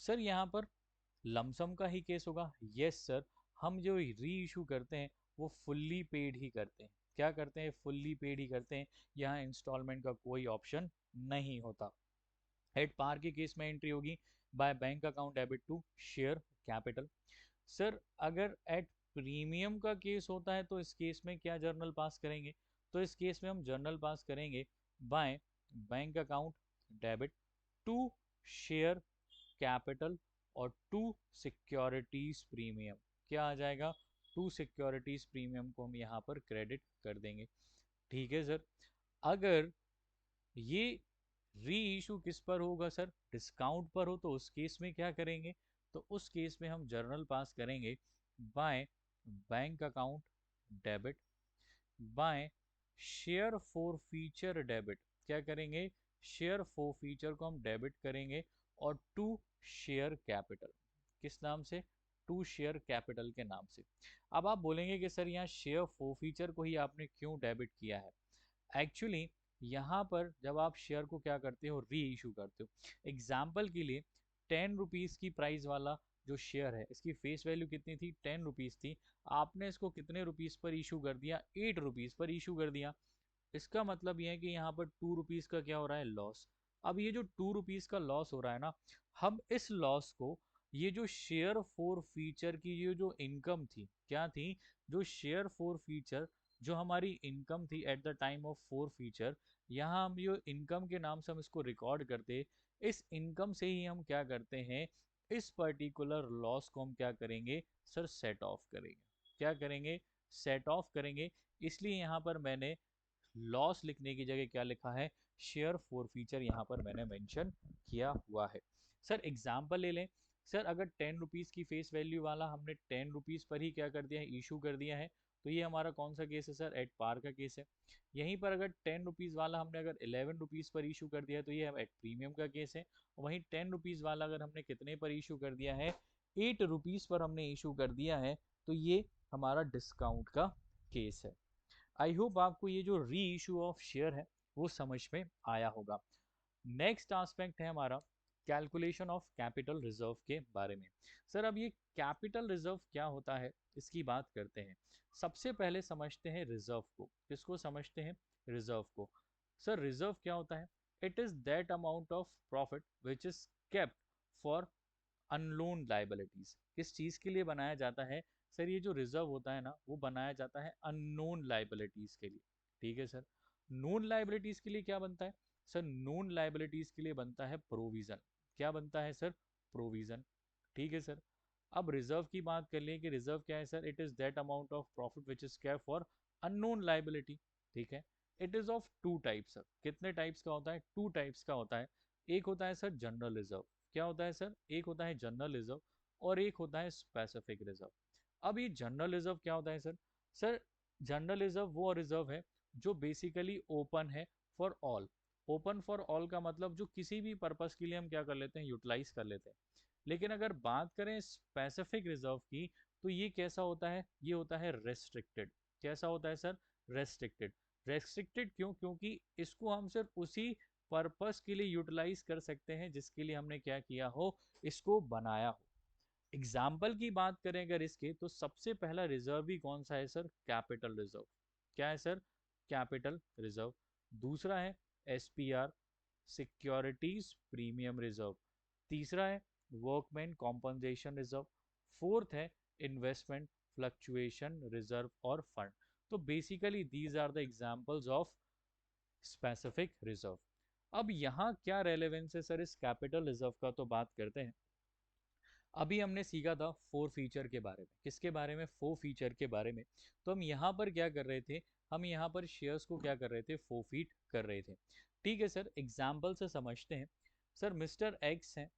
Sir यहाँ पर लमसम का ही केस होगा, यस सर, हम जो री इशू करते हैं वो फुल्ली पेड ही करते हैं। क्या करते हैं, फुल्ली पेड ही करते हैं, यहाँ इंस्टॉलमेंट का कोई ऑप्शन नहीं होता। एट पार के केस में एंट्री होगी by bank account debit to share capital. Sir अगर एट प्रीमियम का केस होता है तो इस केस में क्या जर्नल पास करेंगे, तो इस केस में हम जर्नल पास करेंगे by bank account debit to share capital और टू सिक्योरिटीज प्रीमियम। क्या आ जाएगा, टू सिक्योरिटीज प्रीमियम को हम यहाँ पर क्रेडिट कर देंगे। ठीक है सर। अगर ये री इशू किस पर होगा सर, डिस्काउंट पर हो, तो उस केस में क्या करेंगे, तो उस केस में हम जर्नल पास करेंगे by bank account debit bye share for feature debit. क्या करेंगे, शेयर फॉर फीचर को हम डेबिट करेंगे और टू शेयर कैपिटल, किस नाम से, टू शेयर कैपिटल के नाम से। अब आप बोलेंगे कि सर यहाँ शेयर फॉर फीचर को ही आपने क्यों डेबिट किया है। एक्चुअली यहाँ पर जब आप शेयर को क्या करते हो, री इशू करते हो, एग्जाम्पल के लिए 10 रुपीज़ की प्राइस वाला जो शेयर है, इसकी फेस वैल्यू कितनी थी, 10 रुपीज़ थी, आपने इसको कितने रुपीज़ पर इशू कर दिया, 8 रुपीज़ पर इशू कर दिया। इसका मतलब ये है कि यहाँ पर 2 रुपीज़ का क्या हो रहा है, लॉस। अब ये जो 2 रुपीज़ का लॉस हो रहा है ना, हम इस लॉस को, ये जो शेयर फॉर फीचर की ये जो इनकम थी, क्या थी, जो शेयर फॉर फीचर जो हमारी इनकम थी at the time of four feature, यहाँ हम ये इनकम के नाम से हम इसको रिकॉर्ड करते, इस इनकम से ही हम क्या करते हैं, इस पर्टिकुलर लॉस को हम क्या करेंगे सर, सेट ऑफ करेंगे। क्या करेंगे, सेट ऑफ करेंगे। इसलिए यहाँ पर मैंने लॉस लिखने की जगह क्या लिखा है, शेयर फॉर फीचर यहाँ पर मैंने मेंशन किया हुआ है। सर एग्जाम्पल ले लें, सर अगर 10 रुपीज़ की फेस वैल्यू वाला हमने 10 रुपीज़ पर ही क्या कर दिया है, इशू कर दिया है, तो ये हमारा कौन सा केस है सर, एट पार का केस है। यहीं पर अगर 10 रुपीज़ वाला हमने अगर 11 रुपीज़ पर इशू कर दिया है तो ये एट प्रीमियम का केस है। वहीं 10 रुपीज़ वाला अगर हमने कितने पर इशू कर दिया है, 8 रुपीज़ पर हमने इशू कर दिया है, तो ये हमारा डिस्काउंट का केस है। आई होप आपको ये जो री इशू ऑफ शेयर है वो समझ में आया होगा। नेक्स्ट एस्पेक्ट है हमारा कैलकुलेशन ऑफ कैपिटल रिजर्व के बारे में। सर अब ये कैपिटल रिजर्व क्या होता है इसकी बात करते हैं। सबसे पहले समझते हैं रिजर्व को। किसको समझते हैं, रिजर्व को। सर रिजर्व क्या होता है, it is that amount of profit which is kept for अनलोन लाइबिलिटीज। किस चीज के लिए बनाया जाता है, सर ये जो रिजर्व होता है ना वो बनाया जाता है अननोन लाइबिलिटीज के लिए। ठीक है सर, नोन लाइबिलिटीज के लिए क्या बनता है, सर नोन लाइबिलिटीज के लिए बनता है प्रोविजन। क्या बनता है सर, प्रोविजन। ठीक है सर, अब रिजर्व की बात कर लें कि रिजर्व क्या है sir, it is that amount of profit which is kept for unknown liability. ठीक है, it is of two types sir. कितने टाइप्स का होता है, टू टाइप्स का होता है। एक होता है सर जनरल रिजर्व। क्या होता है सर, एक होता है जनरल रिजर्व और एक होता है स्पेसिफिक रिजर्व। अब ये जनरल रिजर्व क्या होता है सर, सर जनरल रिजर्व वो रिजर्व है जो बेसिकली ओपन है for all. Open for all का मतलब जो किसी भी पर्पस के लिए हम क्या कर लेते हैं, यूटिलाइज कर लेते हैं। लेकिन अगर बात करें स्पेसिफिक रिजर्व की, तो ये कैसा होता है, ये होता है रेस्ट्रिक्टेड। कैसा होता है सर, रेस्ट्रिक्टेड। रेस्ट्रिक्टेड क्यों, क्योंकि इसको हम सिर्फ उसी पर्पस के लिए यूटिलाइज कर सकते हैं जिसके लिए हमने क्या किया हो, इसको बनाया हो। एग्जाम्पल की बात करें अगर इसके, तो सबसे पहला रिजर्व ही कौन सा है सर, कैपिटल रिजर्व। क्या है सर, कैपिटल रिजर्व। दूसरा है एसपीआर, सिक्योरिटीज प्रीमियम रिजर्व। तीसरा है वर्कमैन कॉम्पनसेशन रिजर्व। फोर्थ है इन्वेस्टमेंट फ्लक्चुएशन रिजर्व और फंड। तो basically these are the examples of specific reserve. अब यहाँ क्या रेलेवेंस है सर इस कैपिटल रिजर्व का, तो बात करते हैं। अभी हमने सीखा था फोर फीचर के बारे में। किसके बारे में, फोर फीचर के बारे में। तो हम यहाँ पर क्या कर रहे थे, हम यहाँ पर शेयर्स को क्या कर रहे थे, फोरफीट कर रहे थे। ठीक है सर, एग्जाम्पल से समझते हैं। सर मिस्टर एक्स हैं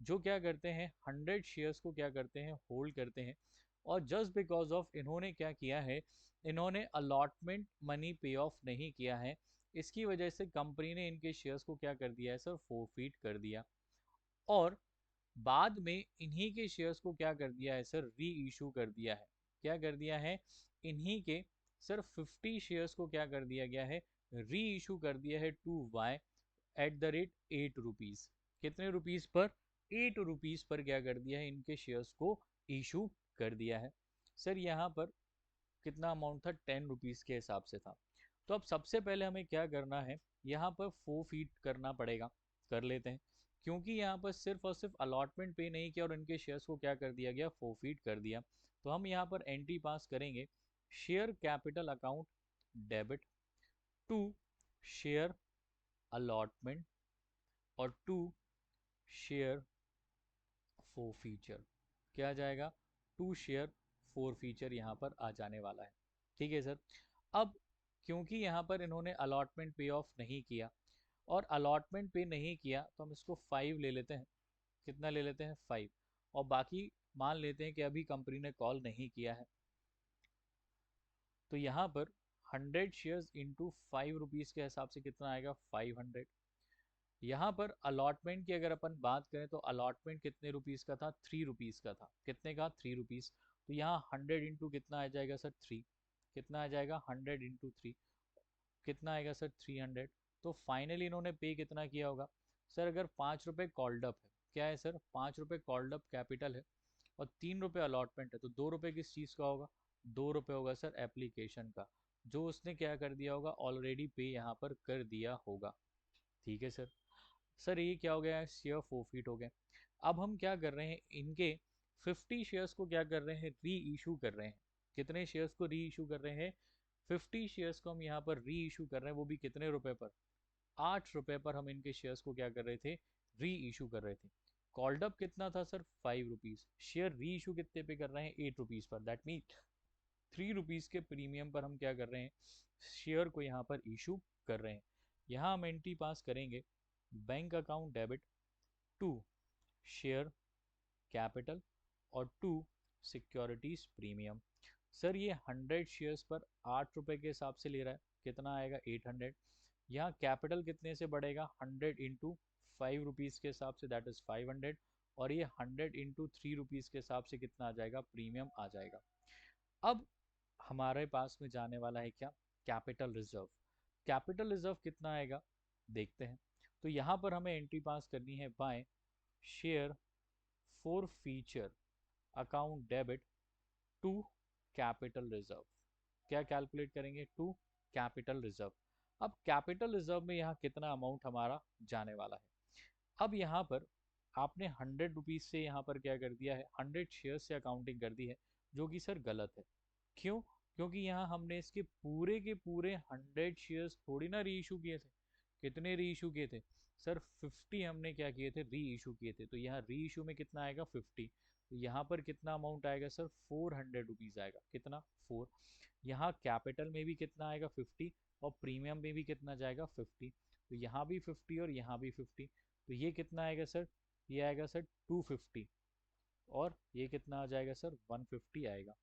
जो क्या करते हैं, 100 शेयर्स को क्या करते हैं, होल्ड करते हैं। और जस्ट बिकॉज ऑफ इन्होंने क्या किया है, इन्होंने अलॉटमेंट मनी पे ऑफ नहीं किया है, इसकी वजह से कंपनी ने इनके शेयर्स को क्या कर दिया है सर, फोरफीट कर दिया। और बाद में इन्हीं के शेयर्स को क्या कर दिया है सर, री इशू कर दिया है। क्या कर दिया है, इन्हीं के सर 50 शेयर्स को क्या कर दिया गया है, री इशू कर दिया है to Y at the rate 8 rupees. कितने रुपीज पर, 8 रुपीज पर क्या कर दिया है, इनके शेयर्स को इशू कर दिया है। सर यहाँ पर कितना अमाउंट था, 10 रुपीज के हिसाब से था। तो अब सबसे पहले हमें क्या करना है, यहाँ पर फोरफीट करना पड़ेगा। कर लेते हैं, क्योंकि यहाँ पर सिर्फ और सिर्फ अलॉटमेंट पे नहीं किया और इनके शेयर्स को क्या कर दिया गया, फोरफीट कर दिया। तो हम यहाँ पर एंट्री पास करेंगे, share capital account debit to share allotment और टू शेयर फोर फीचर। क्या आ जाएगा, टू शेयर फोर फीचर यहाँ पर आ जाने वाला है। ठीक है सर, अब क्योंकि यहाँ पर इन्होंने अलॉटमेंट पे ऑफ नहीं किया और अलॉटमेंट पे नहीं किया, तो हम इसको 5 ले लेते हैं। कितना ले लेते हैं, 5। और बाकी मान लेते हैं कि अभी कंपनी ने कॉल नहीं किया है। तो यहाँ पर 100 शेयर्स इंटू 5 रुपीज़ के हिसाब से कितना आएगा, 500। यहाँ पर अलॉटमेंट की अगर अपन बात करें तो अलॉटमेंट कितने रुपीस का था, 3 रुपीस का था। कितने का, 3 रुपीस। तो यहाँ 100 इंटू कितना आ जाएगा सर, 3। कितना आ जाएगा, 100 इंटू 3 कितना आएगा सर, 300। तो फाइनली इन्होंने पे कितना किया होगा सर, अगर 5 रुपये कॉल्ड अप है, क्या है सर, 5 रुपये कॉल्ड अप कैपिटल है और 3 रुपये अलॉटमेंट है, तो 2 रुपये किस चीज़ का होगा, 2 रुपये होगा सर एप्लीकेशन का, जो उसने क्या कर दिया होगा, ऑलरेडी पे यहाँ पर कर दिया होगा। ठीक है सर, सर ये क्या हो गया, शेयर फोरफीट हो गए। अब हम क्या कर रहे हैं, इनके 50 शेयर्स को क्या कर रहे हैं, री इशू कर रहे हैं। कितने शेयर्स को री इशू कर रहे हैं, 50 शेयर्स को हम यहाँ पर री इशू कर रहे हैं, वो भी कितने रुपए पर, 8 रुपए पर हम इनके शेयर्स को क्या कर रहे थे, री इशू कर रहे थे। कॉल्ड अप कितना था सर, 5 रुपीज। शेयर री इशू कितने पे कर रहे हैं, 8 रुपीज पर। दैट मीन ₹3 के प्रीमियम पर हम क्या कर रहे हैं, शेयर को यहाँ पर इशू कर रहे हैं। यहाँ हम एंट्री पास करेंगे bank account debit to share capital और टू सिक्योरिटीज प्रीमियम। सर ये 100 शेयर्स पर ₹8 के हिसाब से ले रहा है, कितना आएगा 800। यहाँ कैपिटल कितने से बढ़ेगा, 100 इंटू ₹5 के हिसाब से, दैट इज 500। और ये 100 इंटू ₹3 के हिसाब से कितना आ जाएगा, प्रीमियम आ जाएगा। अब हमारे पास में जाने वाला है क्या, कैपिटल रिजर्व। कैपिटल रिजर्व कितना आएगा देखते हैं। तो यहाँ पर हमें एंट्री पास करनी है by share forfeiture account debit to capital reserve. क्या कैलकुलेट करेंगे, टू कैपिटल रिजर्व। अब कैपिटल रिजर्व में यहाँ कितना अमाउंट हमारा जाने वाला है। अब यहाँ पर आपने ₹100 से यहाँ पर क्या कर दिया है, 100 शेयर से अकाउंटिंग कर दी है, जो कि सर गलत है। क्यों, क्योंकि यहाँ हमने इसके पूरे के पूरे 100 शेयर्स थोड़ी ना री इशू किए थे। कितने री इशू किए थे सर, 50 हमने क्या किए थे, री इशू किए थे। तो यहाँ री इशू में कितना आएगा, 50। तो यहाँ पर कितना अमाउंट आएगा सर, ₹400 आएगा। कितना, 4। यहाँ कैपिटल में भी कितना आएगा, 50। और प्रीमियम में भी कितना जाएगा, 50। तो यहाँ भी 50 और यहाँ भी 50। तो ये कितना आएगा सर, ये आएगा सर 250। और ये कितना आ जाएगा सर, 150 आएगा।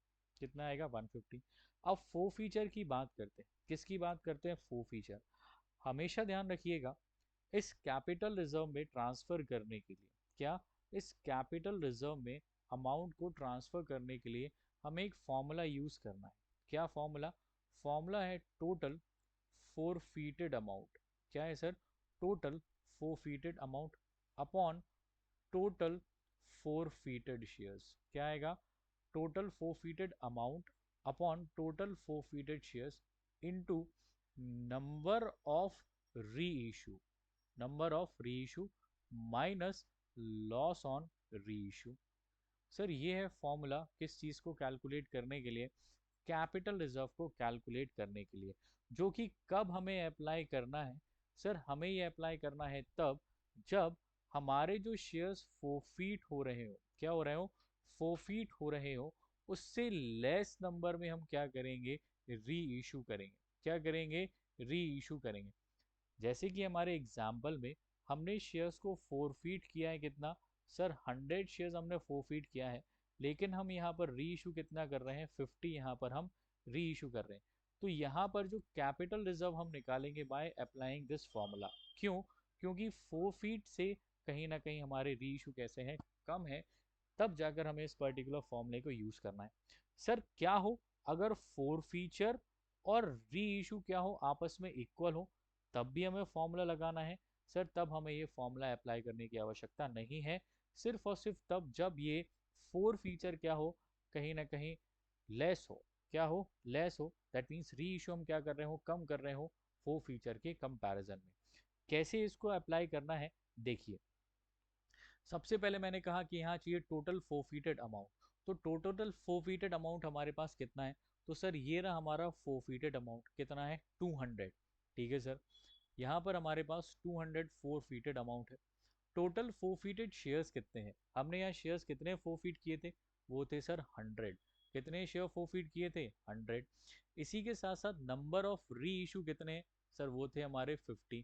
कितना आएगा, 150। अब फो फीचर की बात करते हैं, किसकी बात करते हैं, फो फीचर। हमेशा ध्यान रखिएगा, इस कैपिटल रिजर्व में ट्रांसफर करने के लिए, क्या, इस कैपिटल रिजर्व में अमाउंट को ट्रांसफर करने के लिए हमें एक फॉर्मूला यूज करना है। क्या फॉर्मूला, फॉर्मूला है टोटल फोरफीटेड अमाउंट। क्या है sir, total forfeited amount upon total forfeited shares. क्या आएगा, total forfeited amount upon total forfeited shares into number of reissue, number of reissue minus loss on reissue. Sir ये है फॉर्मूला किस चीज को कैलकुलेट करने के लिए, कैपिटल रिजर्व को कैलकुलेट करने के लिए। जो कि कब हमें अप्लाई करना है, सर हमें ये अप्लाई करना है तब जब हमारे जो शेयर्स फोरफीट हो रहे हो, क्या हो रहे हो, फोरफीट हो रहे हो, उससे लेस नंबर में हम क्या करेंगे, री इशू करेंगे। क्या करेंगे, री इशू करेंगे। जैसे कि हमारे एग्जाम्पल में हमने शेयर्स को फोरफीट किया है, कितना सर, 100 शेयर्स हमने फोरफीट किया है। लेकिन हम यहाँ पर री इशू कितना कर रहे हैं, 50 यहाँ पर हम री इशू कर रहे हैं। तो यहाँ पर जो कैपिटल रिजर्व हम निकालेंगे बाय अप्लाइंग दिस फॉर्मूला। क्यों, क्योंकि फोरफीट से कहीं ना कहीं हमारे री इशू कैसे हैं, कम है। तब जाकर हमें इस पर्टिकुलर फॉर्मूले को यूज करना है। सर क्या हो, अगर फोर फीचर और री इशू क्या हो, आपस में इक्वल हो, तब भी हमें फॉर्मूला लगाना है। सर तब हमें ये फॉर्मूला अप्लाई करने की आवश्यकता नहीं है। सिर्फ और सिर्फ तब जब ये फोर फीचर क्या हो, कहीं ना कहीं लेस हो। क्या हो, लेस हो। दैट मीन्स री इशू हम क्या कर रहे हो, कम कर रहे हो फोर फीचर के कंपैरिजन में। कैसे इसको अप्लाई करना है देखिए। सबसे पहले मैंने कहा कि यहाँ चाहिए टोटल फोरफीटेड अमाउंट। तो टोटल फोरफीटेड अमाउंट हमारे पास कितना है, तो सर ये रहा हमारा फोरफीटेड अमाउंट, कितना है, 200। ठीक है सर, यहाँ पर हमारे पास 200 फोरफीटेड अमाउंट है। टोटल फोरफीटेड शेयर्स कितने हैं, हमने यहाँ शेयर्स कितने फोरफीट किए थे, वो थे सर 100। कितने शेयर फोरफीट किए थे, 100। इसी के साथ साथ नंबर ऑफ री इशू कितने हैं, सर वो थे हमारे 50।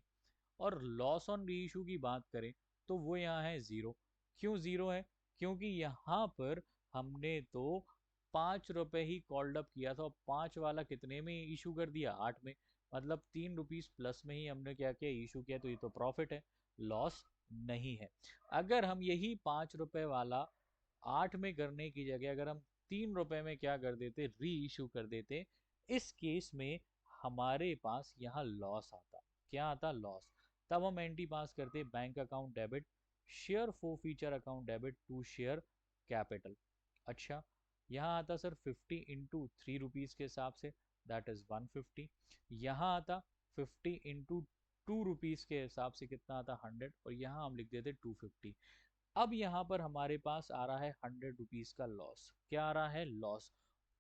और लॉस ऑन री इशू की बात करें तो वो यहाँ है 0। क्यों 0 है, क्योंकि यहाँ पर हमने तो ₹5 ही कॉल्ड अप किया था, और 5 वाला कितने में इशू कर दिया, 8 में। मतलब ₹3 प्लस में ही हमने क्या किया, इशू किया। तो ये तो प्रॉफिट है, लॉस नहीं है। अगर हम यही ₹5 वाला 8 में करने की जगह अगर हम ₹3 में क्या कर देते, री इशू कर देते, इस केस में हमारे पास यहाँ लॉस आता। क्या आता, लॉस। तब हम एंट्री पास करते bank account debit share forfeiture account debit to share capital. अच्छा, यहाँ आता सर 50 इंटू ₹3 के हिसाब से, दैट इज 150। यहाँ आता 50 इंटू ₹2 के हिसाब से, कितना आता, 100। और यहाँ हम लिख देते 250। अब यहाँ पर हमारे पास आ रहा है ₹100 का लॉस। क्या आ रहा है, लॉस।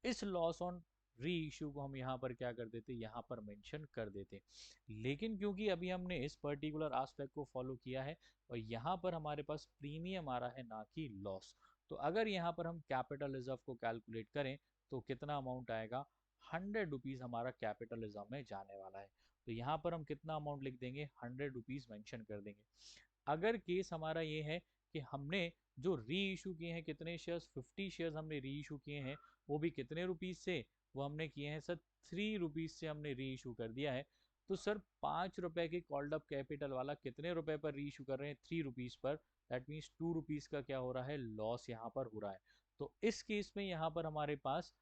इस लॉस ऑन री इशू को हम यहाँ पर क्या कर देते, यहाँ पर मेंशन कर देते। लेकिन क्योंकि अभी हमने इस पर्टिकुलर आस्पेक्ट को फॉलो किया है और यहाँ पर हमारे पास प्रीमियम आ रहा है, ना कि लॉस। तो अगर यहाँ पर हम कैपिटल रिजर्व को कैलकुलेट करें तो कितना अमाउंट आएगा, 100 रुपीज़ हमारा कैपिटलिज्म में जाने वाला है। तो यहाँ पर हम कितना अमाउंट लिख देंगे, 100 रुपीज़ मैंशन कर देंगे। अगर केस हमारा ये है कि हमने जो री इशू किए हैं, कितने शेयर्स, 50 शेयर्स हमने री इशू किए हैं, वो भी कितने रुपीज़ से, वो हमने किए हैं सर 3 रुपीज़ से हमने री इशू कर दिया है। तो सर 5 रुपए के कॉल्ड अप कैपिटल वाला कितने रुपए पर री इशू कर रहे हैं, 3 रुपीज़ पर। दैट मीन्स 2 रुपीज़ का क्या हो रहा है, लॉस यहाँ पर हो रहा है। तो इस केस में यहाँ पर हमारे पास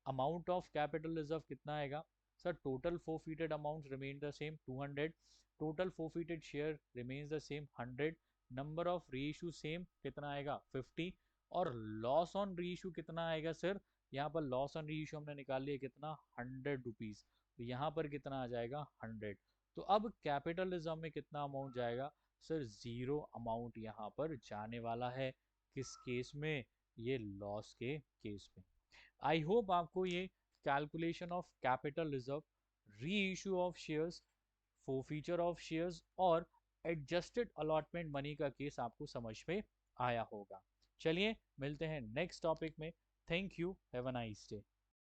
अमाउंट ऑफ कैपिटल रिजर्व कितना आएगा sir, total forfeited amount remain the same 200, total forfeited share remains the same 100, number of reissue same कितना आएगा 50, और लॉस ऑन री इशू कितना आएगा सर, यहाँ पर लॉस ऑन री इशू हमने निकाल लिया कितना, 100 रुपीज़। तो यहाँ पर कितना आ जाएगा 100। तो अब कैपिटलिज्म में कितना अमाउंट जाएगा सर, जीरो अमाउंट यहाँ पर जाने वाला है। किस केस में, ये लॉस के केस में। आई होप आपको ये कैलकुलेशन ऑफ कैपिटल रिजर्व, री issue of shares, forfeiture of shares और एडजस्टेड अलॉटमेंट मनी का केस आपको समझ में आया होगा। चलिए मिलते हैं नेक्स्ट टॉपिक में। Thank you, have a nice day.